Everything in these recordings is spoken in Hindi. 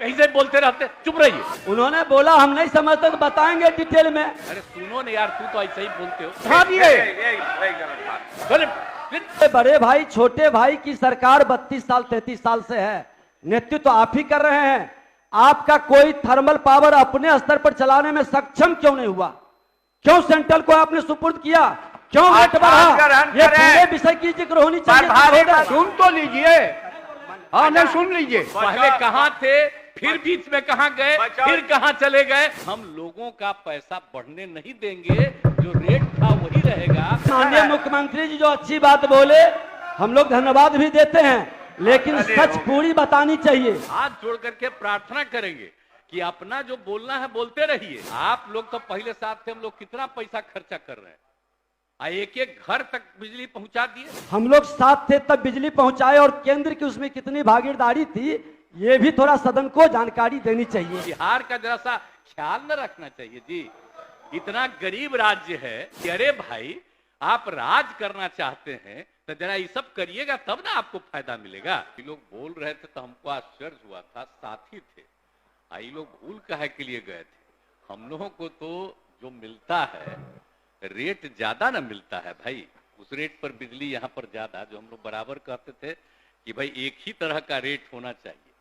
ऐसे बोलते रहते, चुप रहिए। उन्होंने बोला हम नहीं समझते तो बताएंगे डिटेल में। अरे सुनो ना यार, तू तो ऐसे ही बोलते हो। हाँ ये बड़े भाई छोटे भाई की सरकार 32 साल 33 साल से है, नेतृत्व तो आप ही कर रहे हैं। आपका कोई थर्मल पावर अपने स्तर पर चलाने में सक्षम क्यों नहीं हुआ? क्यों सेंट्रल को आपने सुपुर्द किया? क्यों रेट बढ़ा? ये पूरे विषय की जिक्र होनी चाहिए। सुन तो लीजिए, हाँ नहीं सुन लीजिए। पहले कहाँ थे, फिर बीच में कहाँ गए, फिर कहाँ चले गए? हम लोगों का पैसा बढ़ने नहीं देंगे, जो रेट था वही रहेगा। माननीय मुख्यमंत्री जी जो अच्छी बात बोले, हम लोग धन्यवाद भी देते हैं, लेकिन सच पूरी बतानी चाहिए। हाथ जोड़ करके प्रार्थना करेंगे कि अपना जो बोलना है बोलते रहिए। आप लोग तो पहले साथ थे, हम लोग कितना पैसा खर्चा कर रहे हैं, एक एक घर तक बिजली पहुंचा दिए। हम लोग साथ थे तब बिजली पहुंचाए, और केंद्र की उसमें कितनी भागीदारी थी ये भी थोड़ा सदन को जानकारी देनी चाहिए। बिहार का जरा सा ख्याल न रखना चाहिए जी। इतना गरीब राज्य है कि अरे भाई आप राज करना चाहते हैं तो जरा ये सब करिएगा, तब ना आपको फायदा मिलेगा। ये लोग बोल रहे थे तो हमको आश्चर्य हुआ था, साथी थे। ये लोग भूल काहे के लिए गए थे? हम लोगों को तो जो मिलता है रेट ज्यादा ना मिलता है भाई, उस रेट पर बिजली यहाँ पर ज्यादा। जो हम लोग बराबर कहते थे कि भाई एक ही तरह का रेट होना चाहिए,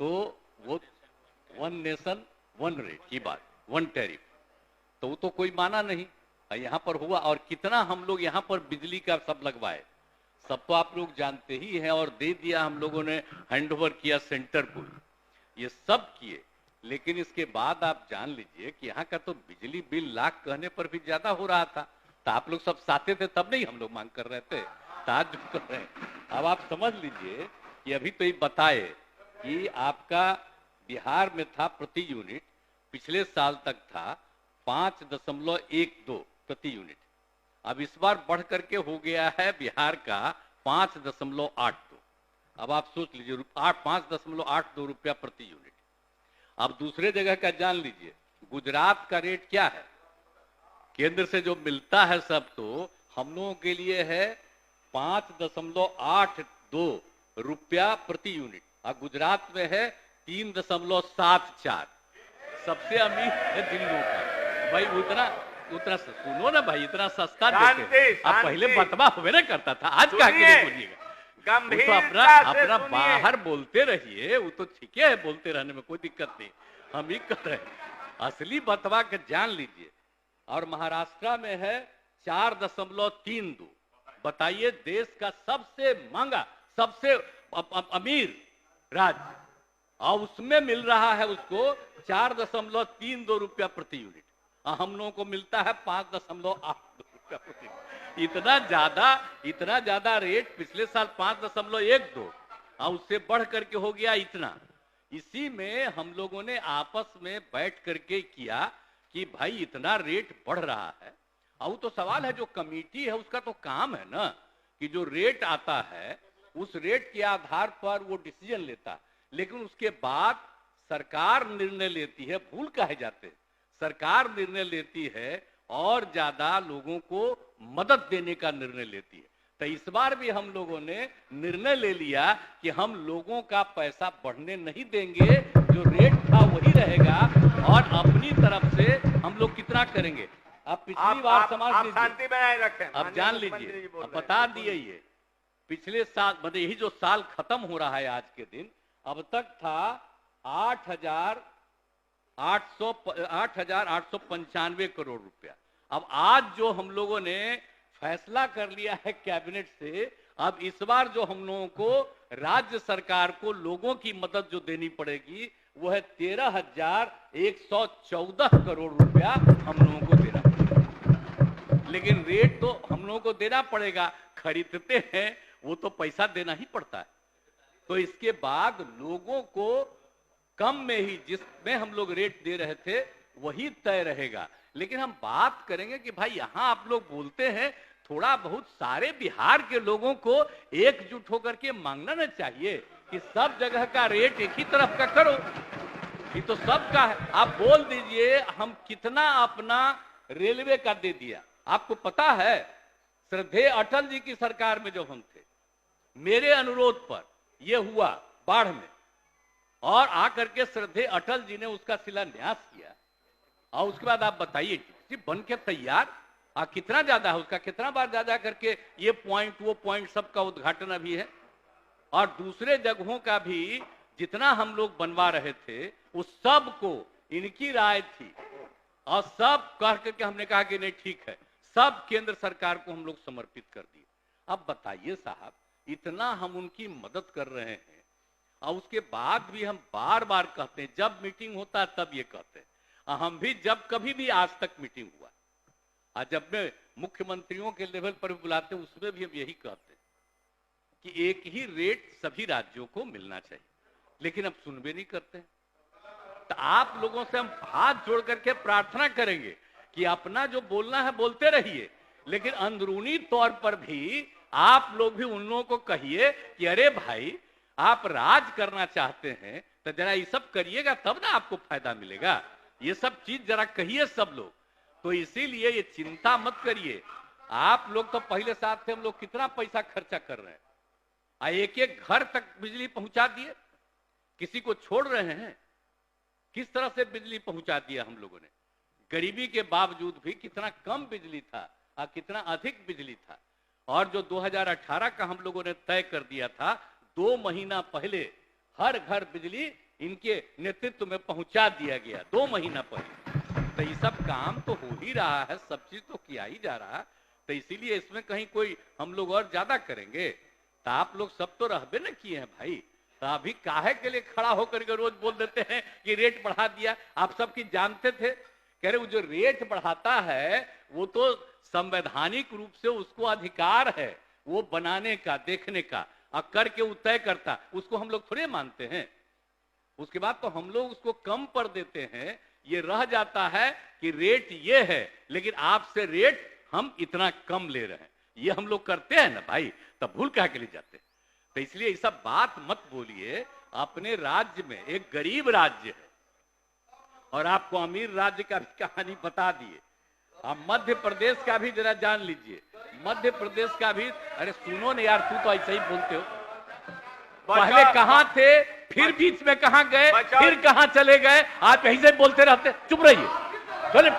तो वो वन नेशन वन रेट की बात, वन टैरिफ, तो वो तो कोई माना नहीं। यहाँ पर हुआ, और कितना हम लोग यहाँ पर बिजली का सब लगवाए, सब तो आप लोग जानते ही हैं। और दे दिया, हम लोगों ने हैंडओवर किया सेंटर को, ये सब किए। लेकिन इसके बाद आप जान लीजिए कि यहाँ का तो बिजली बिल लाख कहने पर भी ज्यादा हो रहा था। तो आप लोग सब साथे थे तब नहीं हम लोग मांग कर रहे थे, आज जो कर रहे हैं। अब आप समझ लीजिए कि अभी तो ये बताए कि आपका बिहार में था प्रति यूनिट, पिछले साल तक था 5.12 प्रति यूनिट। अब इस बार बढ़ करके हो गया है बिहार का 5.82। अब आप सोच लीजिए 5.82 रुपया प्रति यूनिट। अब दूसरे जगह का जान लीजिए, गुजरात का रेट क्या है? केंद्र से जो मिलता है सब, तो हम लोगों के लिए है 5.82 रुपया प्रति यूनिट, और गुजरात में है 3.74। सबसे अमीर है दिल्ली का भाई। उतना सुनो ना भाई, इतना सस्ता देते हैं। अब पहले बतवा हुए ना करता था, आज कहा के नहीं बोलिएगा। तो अपना बाहर बोलते रहिए, वो तो ठीक है, बोलते रहने में कोई दिक्कत नहीं, हम ही कर रहे हैं। असली बतवा के जान लीजिए। और महाराष्ट्र में है 4.32। बताइए, देश का सबसे महंगा, सबसे अमीर राज्य, और उसमें मिल रहा है उसको 4.32 रुपया प्रति यूनिट, और हम लोगों को मिलता है 5.82 रुपया प्रति यूनिट। इतना ज्यादा रेट। पिछले साल 5.12, और उससे बढ़ करके हो गया इतना। इसी में हम लोगों ने आपस में बैठ करके किया कि भाई इतना रेट बढ़ रहा है। और तो सवाल है, जो कमेटी है उसका तो काम है ना कि जो रेट आता है उस रेट के आधार पर वो डिसीजन लेता है। लेकिन उसके बाद सरकार निर्णय लेती है। भूल काहे जाते हैं? सरकार निर्णय लेती है और ज्यादा लोगों को मदद देने का निर्णय लेती है। तो इस बार भी हम लोगों ने निर्णय ले लिया कि हम लोगों का पैसा बढ़ने नहीं देंगे, जो रेट था वही रहेगा, और अपनी तरफ से हम लोग कितना करेंगे। अब पिछली बार समाज शांति बनाए रखें, अब जान लीजिए, अब बता दिए ये पिछले साल, मतलब यही जो साल खत्म हो रहा है आज के दिन, अब तक था 8,895 करोड़ रुपया। अब आज जो हम लोगों ने फैसला कर लिया है कैबिनेट से, अब इस बार जो हम लोगों को राज्य सरकार को लोगों की मदद जो देनी पड़ेगी वो है 13,114 करोड़ रुपया हम लोगों को देना पड़ेगा। लेकिन रेट तो हम लोगों को देना पड़ेगा, खरीदते हैं वो तो पैसा देना ही पड़ता है। तो इसके बाद लोगों को कम में ही, जिसमें हम लोग रेट दे रहे थे वही तय रहेगा। लेकिन हम बात करेंगे कि भाई यहां आप लोग बोलते हैं, थोड़ा बहुत सारे बिहार के लोगों को एकजुट होकर के मांगना ना चाहिए कि सब जगह का रेट एक ही तरफ का करो। ये तो सबका है। आप बोल दीजिए हम कितना अपना रेलवे का दे दिया। आपको पता है, श्रद्धेय अटल जी की सरकार में जब हम थे, मेरे अनुरोध पर यह हुआ बाढ़ में, और आकर के श्रद्धेय अटल जी ने उसका शिलान्यास किया, और उसके बाद आप बताइए सिर्फ बन के तैयार, कितना ज्यादा है उसका, कितना बार ज्यादा करके ये पॉइंट वो पॉइंट सबका उद्घाटन अभी है। और दूसरे जगहों का भी जितना हम लोग बनवा रहे थे उस सब को इनकी राय थी, और सब कह करके हमने कहा कि नहीं ठीक है, सब केंद्र सरकार को हम लोग समर्पित कर दिए। अब बताइए साहब, इतना हम उनकी मदद कर रहे हैं और उसके बाद भी हम बार बार कहते हैं, जब मीटिंग होता है तब ये कहते हैं, और हम भी जब कभी भी आज तक मीटिंग हुआ और जब मैं मुख्यमंत्रियों के लेवल पर बुलाते हैं उसमें भी हम यही कहते हैं कि एक ही रेट सभी राज्यों को मिलना चाहिए, लेकिन अब सुनबे नहीं करते हैं। तो आप लोगों से हम हाथ जोड़ करके प्रार्थना करेंगे कि अपना जो बोलना है बोलते रहिए, लेकिन अंदरूनी तौर पर भी आप लोग भी उन लोगों को कहिए कि अरे भाई आप राज करना चाहते हैं तो जरा ये सब करिएगा, तब ना आपको फायदा मिलेगा। ये सब चीज जरा कहिए सब लोग। तो इसीलिए ये चिंता मत करिए, आप लोग तो पहले साथ थे, हम लोग कितना पैसा खर्चा कर रहे हैं, एक एक घर तक बिजली पहुंचा दिए, किसी को छोड़ रहे हैं, किस तरह से बिजली पहुंचा दिया हम लोगों ने। गरीबी के बावजूद भी कितना कम बिजली था और कितना अधिक बिजली था, और जो 2018 का हम लोगों ने तय कर दिया था, 2 महीना पहले हर घर बिजली इनके नेतृत्व में पहुंचा दिया गया, 2 महीना पहले। तो ये सब काम तो हो ही रहा है, सब चीज तो किया ही जा रहा है, तो इसीलिए इसमें कहीं कोई हम लोग और ज्यादा करेंगे। तो आप लोग सब तो रहबे न किए हैं भाई, तो अभी काहे के लिए खड़ा होकर के रोज बोल देते हैं कि रेट बढ़ा दिया। आप सब की जानते थे, कह रहे वो जो रेट बढ़ाता है वो तो संवैधानिक रूप से उसको अधिकार है वो बनाने का, देखने का, और करके वो तय करता, उसको हम लोग थोड़े मानते हैं। उसके बाद तो हम लोग उसको कम पर देते हैं, ये रह जाता है कि रेट ये है लेकिन आपसे रेट हम इतना कम ले रहे हैं, ये हम लोग करते हैं ना भाई, तब भूल क्या के लिए जाते हैं। तो इसलिए ये सब बात मत बोलिए। अपने राज्य में एक गरीब राज्य है और आपको अमीर राज्य का भी कहानी बता दिए, आप मध्य प्रदेश का भी जरा जान लीजिए, मध्य प्रदेश का भी। अरे सुनो ना यार, तू तो ऐसे ही बोलते हो, पहले कहां थे, फिर बीच में कहां गए, फिर कहां चले गए, आप यहीं से बोलते रहते। चुप रहिए, चले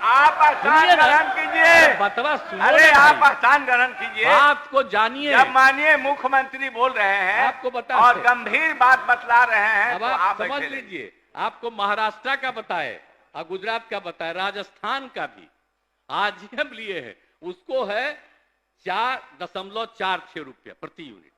आप स्थान ग्रहण कीजिए, बतवा सुनो। अरे आप स्थान ग्रहण कीजिए, बात को जानिए। जब माननीय मुख्यमंत्री बोल रहे हैं आपको बता और गंभीर बात बतला रहे हैं, अब तो आप आप समझ लीजिए। आपको महाराष्ट्र का बताए और गुजरात का बताए, राजस्थान का भी आज ही हम लिए हैं, उसको है 4.46 रुपया प्रति यूनिट।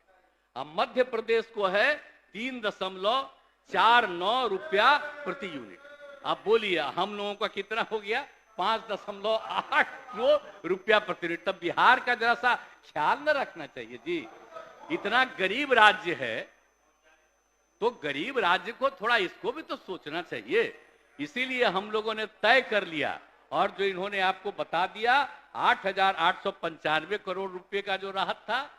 अब मध्य प्रदेश को है 3.49 रुपया प्रति यूनिट। अब बोलिए हम लोगों का कितना हो गया, 5.82 रुपया प्रति यूनिट। तब बिहार का जरा सा ख्याल न रखना चाहिए जी। इतना गरीब राज्य है तो गरीब राज्य को थोड़ा इसको भी तो सोचना चाहिए। इसीलिए हम लोगों ने तय कर लिया, और जो इन्होंने आपको बता दिया 8,895 करोड़ रुपए का जो राहत था,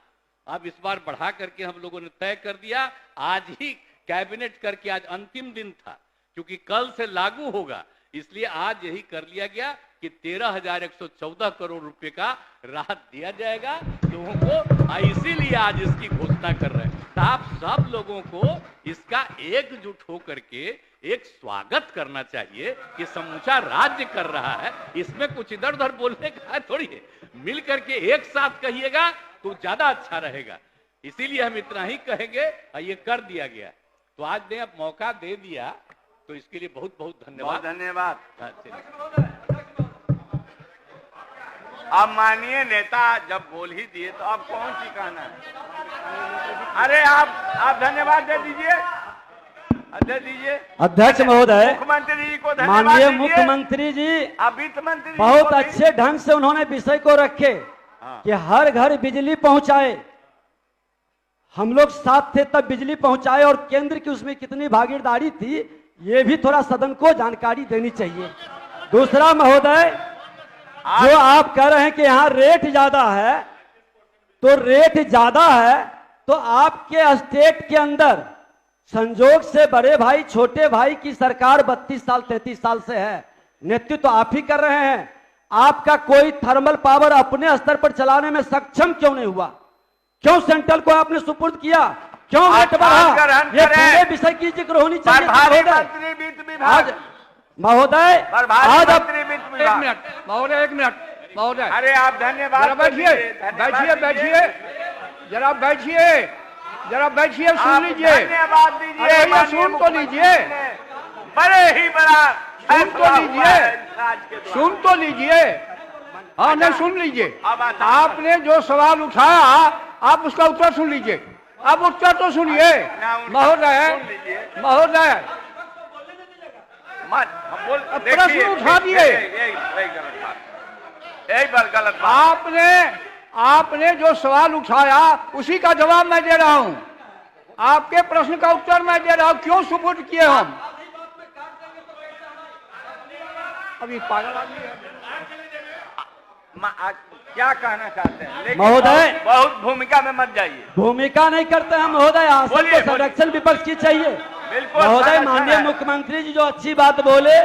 अब इस बार बढ़ा करके हम लोगों ने तय कर दिया। आज ही कैबिनेट करके, आज अंतिम दिन था क्योंकि कल से लागू होगा, इसलिए आज यही कर लिया गया कि 13,114 करोड़ रुपए का राहत दिया जाएगा लोगों को। इसीलिए आज इसकी घोषणा कर रहे हैं। तो आप सब लोगों को इसका एकजुट होकर के एक स्वागत करना चाहिए कि समूचा राज्य कर रहा है, इसमें कुछ इधर उधर बोलने का थोड़ी है, मिल करके एक साथ कहिएगा तो ज्यादा अच्छा रहेगा। इसीलिए हम इतना ही कहेंगे और ये कर दिया गया। तो आज ने अब मौका दे दिया तो इसके लिए बहुत बहुत धन्यवाद। धन्यवाद। हाँ, चलिए। अब माननीय नेता जब बोल ही दिए तो अब कौन सी कहना है। अरे आप धन्यवाद दे दीजिए, दे दीजिए। अध्यक्ष महोदय, मुख्यमंत्री जी को धन्यवाद माननीय दीजिए। मुख्यमंत्री जी अब वित्त मंत्री जी बहुत को अच्छे ढंग से उन्होंने विषय को रखे कि हर घर बिजली पहुंचाए। हम लोग साथ थे तब बिजली पहुंचाए, और केंद्र की उसमें कितनी भागीदारी थी ये भी थोड़ा सदन को जानकारी देनी चाहिए। दूसरा महोदय, जो आप कह रहे हैं कि यहाँ रेट ज्यादा है, तो रेट ज्यादा है तो आपके स्टेट के अंदर संजोग से बड़े भाई छोटे भाई की सरकार 32 साल 33 साल से है, नेतृत्व तो आप ही कर रहे हैं। आपका कोई थर्मल पावर अपने स्तर पर चलाने में सक्षम क्यों नहीं हुआ? क्यों सेंट्रल को आपने सुपुर्द किया? क्यों आप रेट बढ़ा? ग्रहण ये करें। पूरे विषय की जिक्र होनी चाहिए प्रभारी महोदय। मंत्री वित्त विभाग, आज महोदय प्रभारी आज अब मंत्री वित्त एक विभाग। मिनट महोदय, एक मिनट महोदय, अरे आप धन्यवाद जरा बैठिए, धन्यवाद बैठिए, दीजिए। बैठिए, जरा बैठिए, जरा बैठिए, आप सुन लीजिए। धन्यवाद दीजिए। अरे भैया, माननीय सुन तो मुख्यमंत्री लीजिए। ने बड़े ही बड़ा सुन तो फैसला हुआ लीजिए। है आज के द्वारा। सुन तो लीजिए। हाँ, नहीं सुन लीजिए। अब आसान आपने जो सवाल उठाया आप उसका उत्तर सुन लीजिए। अब उत्तर तो सुनिए ना, उनका महोदय। सुन लीजिए। महोदय, हम बोल अब प्रश्न देखिए, उठा दिए। यही गलत बात, यही बात गलत बात। आपने जो सवाल उठाया उसी का जवाब मैं दे रहा हूं। आपके प्रश्न का उत्तर मैं दे रहा हूं। क्यों सुपुर्द किए हम? अभी पागल आदमी है। क्या कहना चाहते हैं? लेकिन महोदय। बहुत भूमिका में मत जाइए। भूमिका नहीं करते हैं महोदय, आसन बोलिए, को संरक्षण विपक्ष की चाहिए। बिल्कुल महोदय, संरक्षण माननीय है। मुख्यमंत्री जी जो अच्छी बात बोले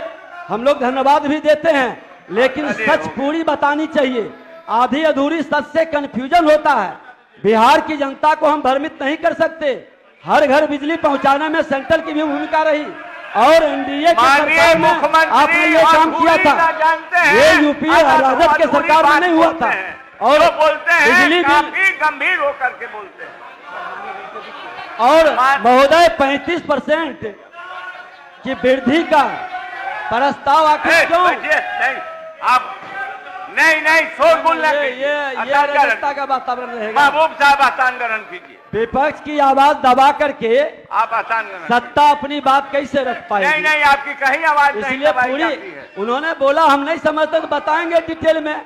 हम लोग धन्यवाद भी देते हैं, लेकिन अरे सच हो। पूरी बतानी चाहिए। आधी अधूरी सच से कंफ्यूजन होता है। बिहार की जनता को हम भ्रमित नहीं कर सकते। हर घर बिजली पहुंचाने में सेंट्रल की भी भूमिका रही और एनडीए की माननीय सरकार में मुख्यमंत्री आपने ये काम किया अधूरी ना था। जानते हैं, ये यूपीए अधूरी राजद के बात सरकार में नहीं हुआ बोलते था। हैं। और जो बोलते हैं बिजली बिल काफी गंभीर होकर के बोलते हैं। और महोदय 35% की वृद्धि का प्रस्ताव आखिर क्यों? बैठिए, नहीं आप नहीं शोर गुल न कीजिए। ये राजस्थान का वातावरण रहेगा। महबूब साहब आसान ग्रहण कीजिए। विपक्ष की आवाज दबा करके आप आसान ग्रहण सत्ता अपनी बात कैसे रख पाएगी? नहीं आपकी कहीं आवाज नहीं इसलिए दबाई पूरी जाती है। उन्होंने बोला हम नहीं समझते तो बताएंगे डिटेल में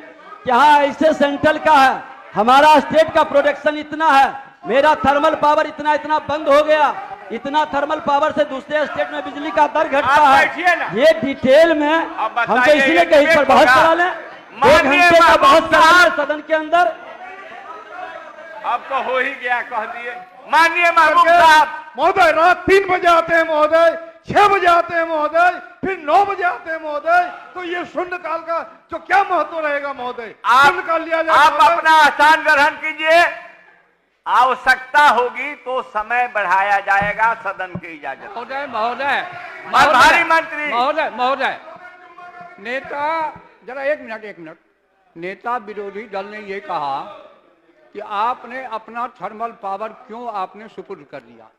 कि हाँ ऐसे सेंट्रल का है, हमारा स्टेट का प्रोडक्शन इतना है, मेरा थर्मल पावर इतना बंद हो गया, इतना थर्मल पावर से दूसरे स्टेट में बिजली का दर घटता आप है। बैठिए ना। ये डिटेल में अब हम तो बताइए, इसलिए ये कहीं पर डिबेट बहस होगा। करा लें, 1 माननीय घंटे का महबूब बहस करा लें साहब। सदन के अंदर। अब तो हो ही गया, कह दिए। माननीय महबूब साहब, महोदय रात 3 बजे आते हैं महोदय, 6 बजे आते हैं महोदय, फिर 9 बजे आते हैं महोदय। तो ये शून्यकाल का जो क्या महत्व रहेगा महोदय? शून्यकाल लिया जाए आप महोदय। अपना आसान ग्रहण कीजिए। आवश्यकता होगी तो समय बढ़ाया जाएगा, सदन की इजाजत। महोदय महोदय प्रभारी मंत्री। महोदय महोदय नेता, जरा एक मिनट। नेता विरोधी दल ने ये कहा कि आपने अपना थर्मल पावर क्यों आपने सुपुर्द कर दिया।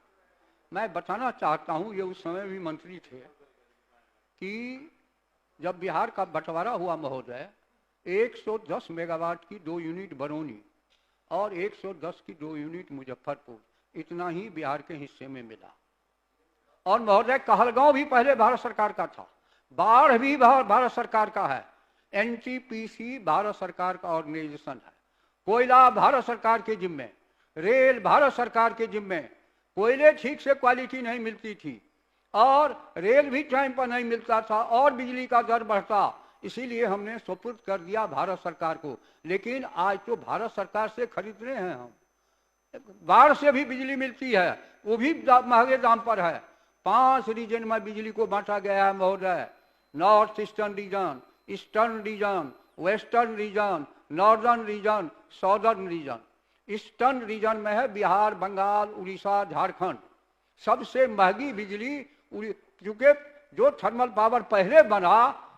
मैं बताना चाहता हूं, ये उस समय भी मंत्री थे कि जब बिहार का बंटवारा हुआ महोदय, 110 मेगावाट की 2 यूनिट बरौनी और 110 की 2 यूनिट मुजफ्फरपुर, इतना ही बिहार के हिस्से में मिला। और महोदय कहलगांव भी पहले भारत सरकार का था, बाढ़ भी भारत सरकार का है, एनटीपीसी भारत सरकार का ऑर्गेनाइजेशन है, कोयला भारत सरकार के जिम्मे, रेल भारत सरकार के जिम्मे। कोयले ठीक से क्वालिटी नहीं मिलती थी और रेल भी टाइम पर नहीं मिलता था और बिजली का दर बढ़ता, इसीलिए हमने सुपुर्द कर दिया भारत सरकार को। लेकिन आज तो भारत सरकार से खरीद रहे हैं हम। बाढ़ से भी बिजली मिलती है, वो भी महंगे दाम पर है। 5 रीजन में बिजली को बांटा गया है महोदय। North eastern region, eastern region, western region, northern region, southern region. Eastern region में है बिहार, बंगाल, उड़ीसा, झारखंड। सबसे महंगी बिजली, क्योंकि जो थर्मल पावर पहले बना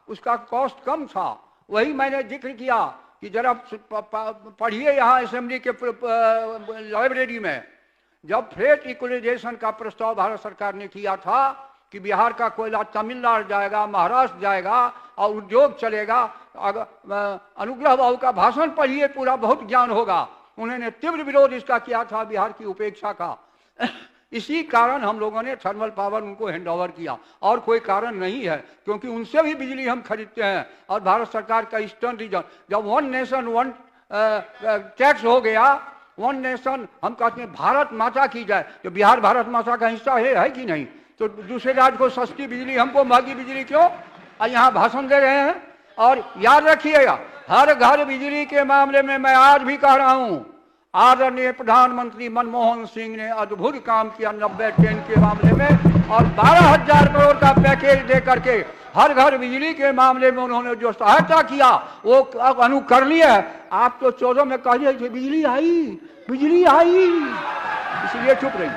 उसका कॉस्ट कम था। वही मैंने जिक्र किया कि जरा पढ़िए यहाँ असेंबली के लाइब्रेरी में, जब फ्रेट इक्वलाइजेशन का प्रस्ताव भारत सरकार ने किया था कि बिहार का कोयला तमिलनाडु जाएगा, महाराष्ट्र जाएगा और उद्योग चलेगा। अनुग्रह बाबू का भाषण पढ़िए, पूरा बहुत ज्ञान होगा। उन्होंने तीव्र विरोध इसका किया था, बिहार की उपेक्षा का। इसी कारण हम लोगों ने थर्मल पावर उनको हैंडओवर किया, और कोई कारण नहीं है, क्योंकि उनसे भी बिजली हम खरीदते हैं। और भारत सरकार का ईस्टर्न रीजन, जब 1 नेशन 1 टैक्स हो गया, 1 नेशन, हम कहते हैं भारत माता की जाए, तो बिहार भारत माता का हिस्सा है कि नहीं? तो दूसरे राज्य को सस्ती बिजली, हमको महंगी बिजली क्यों? यहाँ भाषण दे रहे हैं। और याद रखिएगा, हर घर बिजली के मामले में मैं आज भी कह रहा हूं, आदरणीय प्रधानमंत्री मनमोहन सिंह ने अद्भुत काम किया 90-10 के मामले में, और 12,000 करोड़ का पैकेज दे करके हर घर बिजली के मामले में उन्होंने जो सहायता किया वो अनुकरणीय है। आप तो 14 में कह दिए बिजली आई, इसलिए चुप रही।